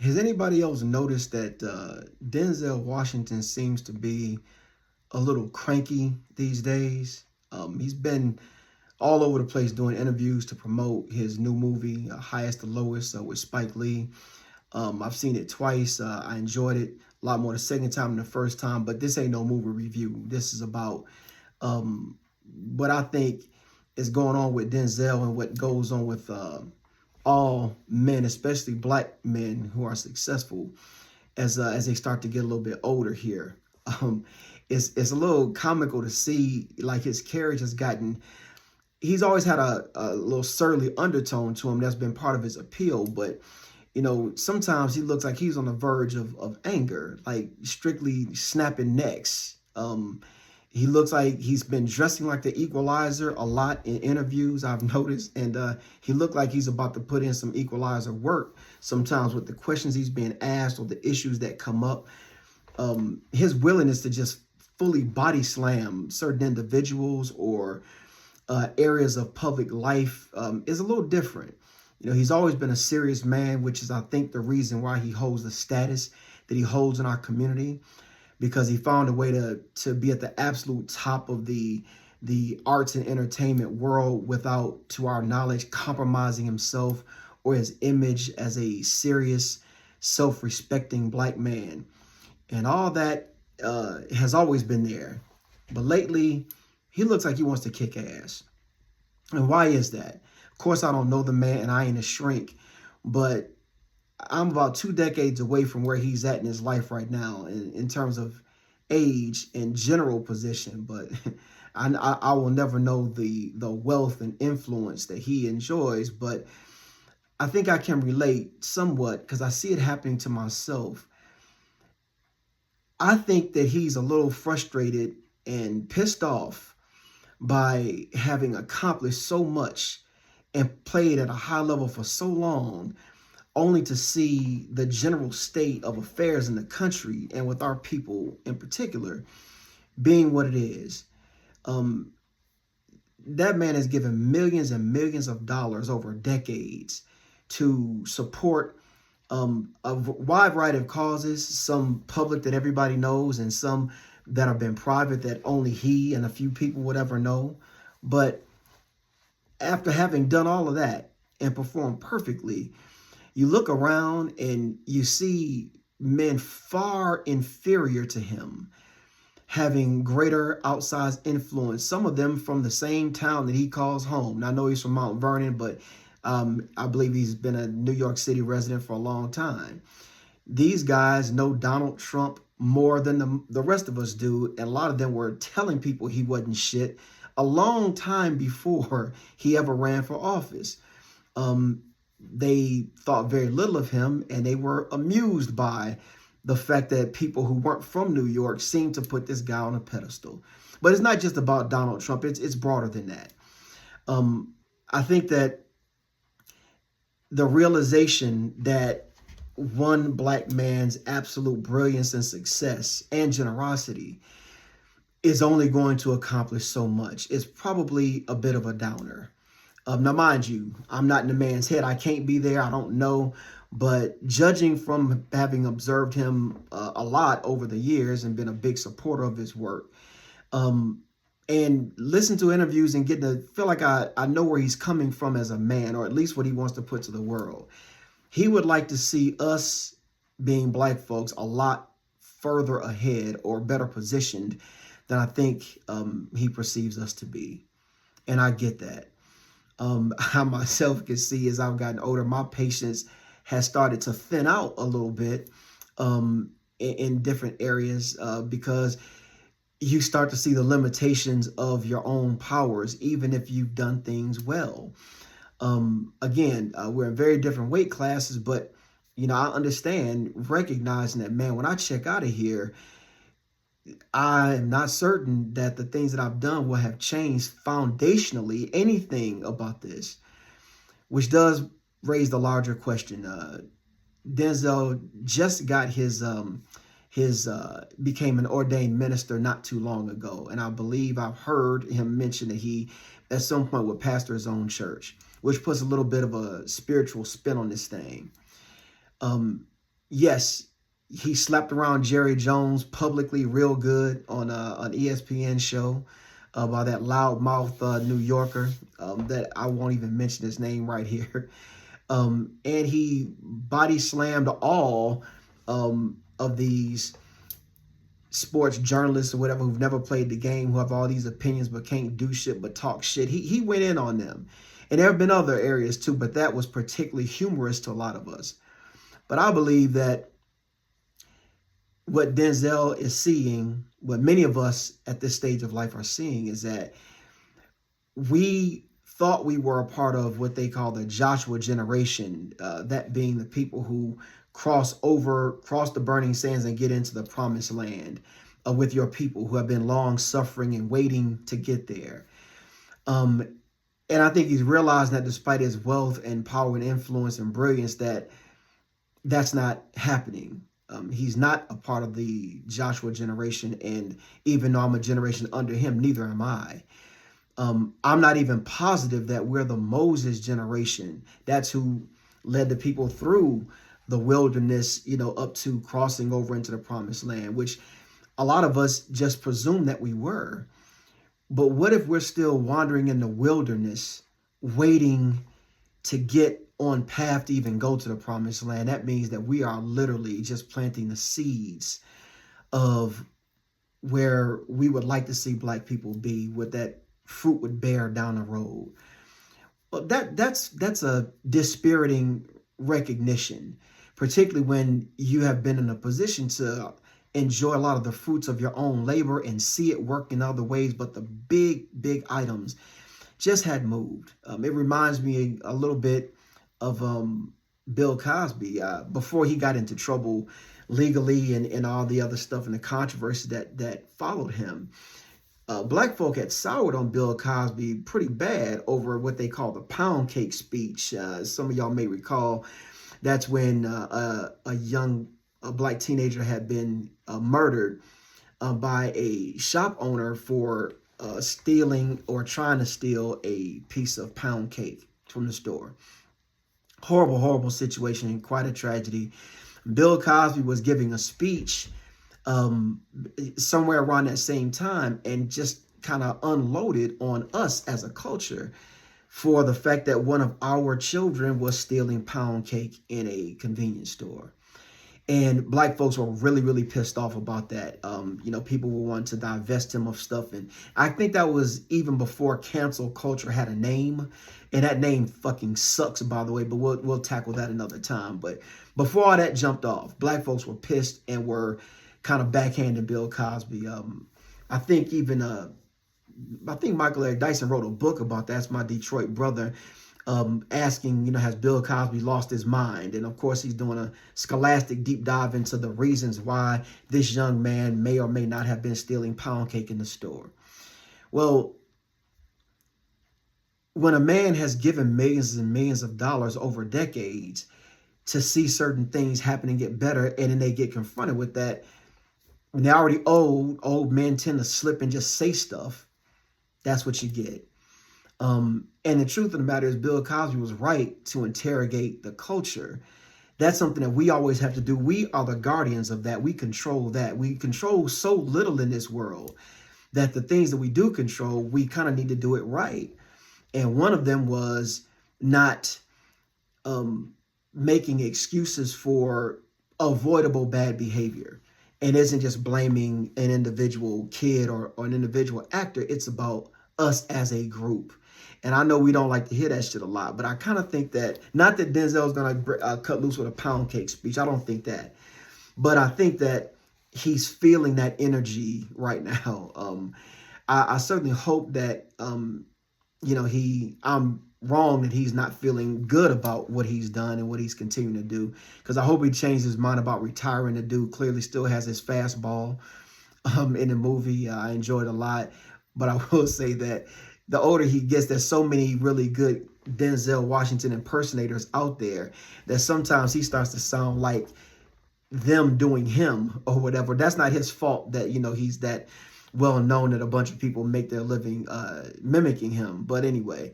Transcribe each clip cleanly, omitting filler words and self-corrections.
Has anybody else noticed that Denzel Washington seems to be a little cranky these days? He's been all over the place doing interviews to promote his new movie, Highest to Lowest, with Spike Lee. I've seen it twice. I enjoyed it a lot more the second time than the first time, but this ain't no movie review. This is about what I think is going on with Denzel and what goes on with all men, especially black men who are successful as they start to get a little bit older here. Um, it's a little comical to see like his carriage has gotten. He's always had a little surly undertone to him that's been part of his appeal, but sometimes he looks like he's on the verge of anger, like strictly snapping necks. He looks like he's been dressing like the Equalizer a lot in interviews, I've noticed. And he looked like he's about to put in some Equalizer work sometimes with the questions he's being asked or the issues that come up. His willingness to just fully body slam certain individuals or areas of public life is a little different. He's always been a serious man, which is, I think, the reason why he holds the status that he holds in our community, because he found a way to be at the absolute top of the arts and entertainment world without, to our knowledge, compromising himself or his image as a serious, self-respecting black man. And all that has always been there. But lately, he looks like he wants to kick ass. And why is that? Of course, I don't know the man and I ain't a shrink, but I'm about 2 decades away from where he's at in his life right now in terms of age and general position. But I will never know the wealth and influence that he enjoys. But I think I can relate somewhat because I see it happening to myself. I think that he's a little frustrated and pissed off by having accomplished so much and played at a high level for so long, only to see the general state of affairs in the country and with our people in particular being what it is. That man has given millions and millions of dollars over decades to support a wide variety of causes, some public that everybody knows and some that have been private that only he and a few people would ever know. But after having done all of that and performed perfectly, you look around and you see men far inferior to him having greater outsized influence, some of them from the same town that he calls home. Now, I know he's from Mount Vernon, but I believe he's been a New York City resident for a long time. These guys know Donald Trump more than the rest of us do. And a lot of them were telling people he wasn't shit a long time before he ever ran for office. They thought very little of him, and they were amused by the fact that people who weren't from New York seemed to put this guy on a pedestal. But it's not just about Donald Trump. It's broader than that. I think that the realization that one black man's absolute brilliance and success and generosity is only going to accomplish so much is probably a bit of a downer. Now, mind you, I'm not in the man's head. I can't be there. I don't know. But judging from having observed him a lot over the years and been a big supporter of his work, and listen to interviews and get to feel like I know where he's coming from as a man, or at least what he wants to put to the world. He would like to see us being black folks a lot further ahead or better positioned than I think he perceives us to be. And I get that. I myself can see as I've gotten older, my patience has started to thin out a little bit in different areas because you start to see the limitations of your own powers, even if you've done things well. Again, we're in very different weight classes, but, I understand recognizing that, man, when I check out of here, I'm not certain that the things that I've done will have changed foundationally anything about this, which does raise the larger question. Denzel just got his became an ordained minister not too long ago. And I believe I've heard him mention that he at some point would pastor his own church, which puts a little bit of a spiritual spin on this thing. yes, he slapped around Jerry Jones publicly real good on an ESPN show by that loudmouth New Yorker that I won't even mention his name right here. And he body slammed all of these sports journalists or whatever who've never played the game, who have all these opinions but can't do shit but talk shit. He went in on them. And there have been other areas too, but that was particularly humorous to a lot of us. But I believe that what Denzel is seeing, what many of us at this stage of life are seeing, is that we thought we were a part of what they call the Joshua generation, that being the people who cross the burning sands and get into the promised land with your people who have been long suffering and waiting to get there. And I think he's realizing that despite his wealth and power and influence and brilliance, that's not happening. He's not a part of the Joshua generation, and even though I'm a generation under him, neither am I. I'm not even positive that we're the Moses generation. That's who led the people through the wilderness, up to crossing over into the promised land, which a lot of us just presume that we were. But what if we're still wandering in the wilderness, waiting to get on path to even go to the promised land? That means that we are literally just planting the seeds of where we would like to see Black people be, what that fruit would bear down the road. Well, that's a dispiriting recognition, particularly when you have been in a position to enjoy a lot of the fruits of your own labor and see it work in other ways, but the big items just had moved. It reminds me a little bit of Bill Cosby before he got into trouble legally and all the other stuff and the controversy that followed him. Black folk had soured on Bill Cosby pretty bad over what they call the pound cake speech. Some of y'all may recall that's when a Black teenager had been murdered by a shop owner for stealing or trying to steal a piece of pound cake from the store. Horrible situation and quite a tragedy. Bill Cosby was giving a speech somewhere around that same time and just kind of unloaded on us as a culture for the fact that one of our children was stealing pound cake in a convenience store. And Black folks were really pissed off about that. People were wanting to divest him of stuff. And I think that was even before cancel culture had a name. And that name fucking sucks, by the way, but we'll tackle that another time. But before all that jumped off, Black folks were pissed and were kind of backhanding Bill Cosby. I think Michael Eric Dyson wrote a book about that. That's my Detroit brother. Asking, has Bill Cosby lost his mind? And of course, he's doing a scholastic deep dive into the reasons why this young man may or may not have been stealing pound cake in the store. Well, when a man has given millions and millions of dollars over decades to see certain things happen and get better, and then they get confronted with that, when they're already old men tend to slip and just say stuff. That's what you get. And the truth of the matter is Bill Cosby was right to interrogate the culture. That's something that we always have to do. We are the guardians of that. We control that. We control so little in this world that the things that we do control, we kind of need to do it right. And one of them was not making excuses for avoidable bad behavior. And isn't just blaming an individual kid or an individual actor. It's about us as a group. And I know we don't like to hear that shit a lot, but I kind of think that, not that Denzel is going to cut loose with a pound cake speech. I don't think that. But I think that he's feeling that energy right now. I certainly hope that, I'm wrong that he's not feeling good about what he's done and what he's continuing to do. Because I hope he changed his mind about retiring. The dude clearly still has his fastball in the movie. I enjoyed it a lot. But I will say that the older he gets, there's so many really good Denzel Washington impersonators out there that sometimes he starts to sound like them doing him or whatever. That's not his fault that, he's that well known that a bunch of people make their living mimicking him. But anyway,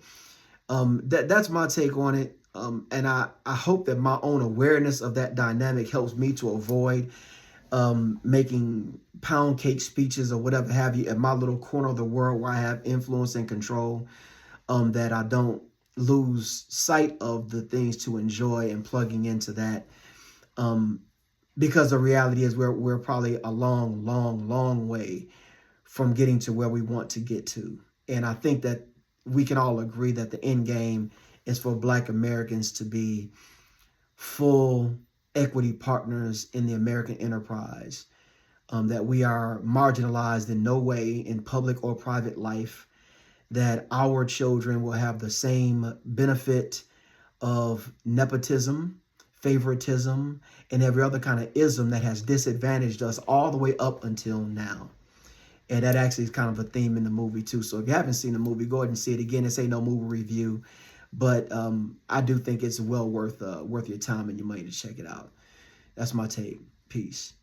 that's my take on it. And I hope that my own awareness of that dynamic helps me to avoid making pound cake speeches or whatever have you in my little corner of the world where I have influence and control, that I don't lose sight of the things to enjoy and plugging into that. Because the reality is we're probably a long way from getting to where we want to get to. And I think that we can all agree that the end game is for Black Americans to be full equity partners in the American enterprise, that we are marginalized in no way in public or private life, that our children will have the same benefit of nepotism, favoritism, and every other kind of ism that has disadvantaged us all the way up until now. And that actually is kind of a theme in the movie too. So if you haven't seen the movie, go ahead and see it again. This ain't no movie review, but I do think it's well worth your time and your money to check it out. That's my take. Peace.